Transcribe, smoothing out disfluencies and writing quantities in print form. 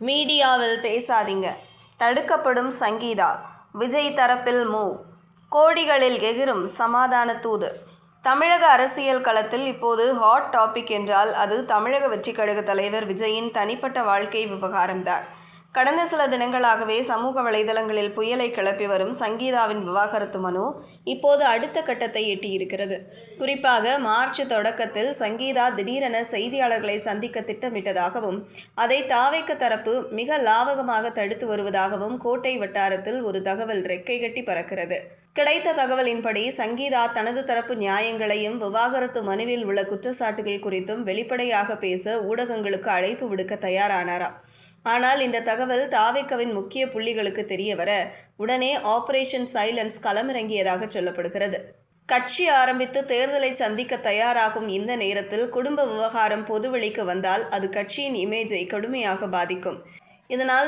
மீடியாவில் பேசாதீங்க, தடுக்கப்படும் சங்கீதா. விஜய் தரப்பில் மூவ், கோடிகளில் எகிரும் சமாதான தூது. தமிழக அரசியல் களத்தில் இப்போது ஹாட் டாபிக் என்றால் அது தமிழக வெற்றிக் கழக தலைவர் விஜயின் தனிப்பட்ட வாழ்க்கை விவகாரம்தான். கடந்த சில தினங்களாகவே சமூக வலைதளங்களில் புயலை கிளப்பி வரும் சங்கீதாவின் விவாகரத்து மனு இப்போது அடுத்த கட்டத்தை எட்டியிருக்கிறது. குறிப்பாக மார்ச் தொடக்கத்தில் சங்கீதா திடீரென செய்தியாளர்களை சந்திக்க திட்டமிட்டதாகவும் அதை தாவேகா தரப்பு மிக லாவகமாக தடுத்து வருவதாகவும் கோட்டை வட்டாரத்தில் ஒரு தகவல் ரெக்கை கட்டி பறக்கிறது. கிடைத்த தகவலின்படி சங்கீதா தனது தரப்பு நியாயங்களையும் விவாகரத்து மனுவில் உள்ள குற்றச்சாட்டுகள் குறித்தும் வெளிப்படையாக பேச ஊடகங்களுக்கு அழைப்பு விடுக்க தயாரானாராம். ஆனால் இந்த தகவல் தாவேகாவின் முக்கிய புள்ளிகளுக்கு தெரியவர உடனே ஆபரேஷன் சைலன்ஸ் களமிறங்கியதாக சொல்லப்படுகிறது. கட்சி ஆரம்பித்து தேர்தலை சந்திக்க தயாராகும் இந்த நேரத்தில் குடும்ப விவகாரம் பொதுவெளிக்கு வந்தால் அது கட்சியின் இமேஜை கடுமையாக பாதிக்கும். இதனால்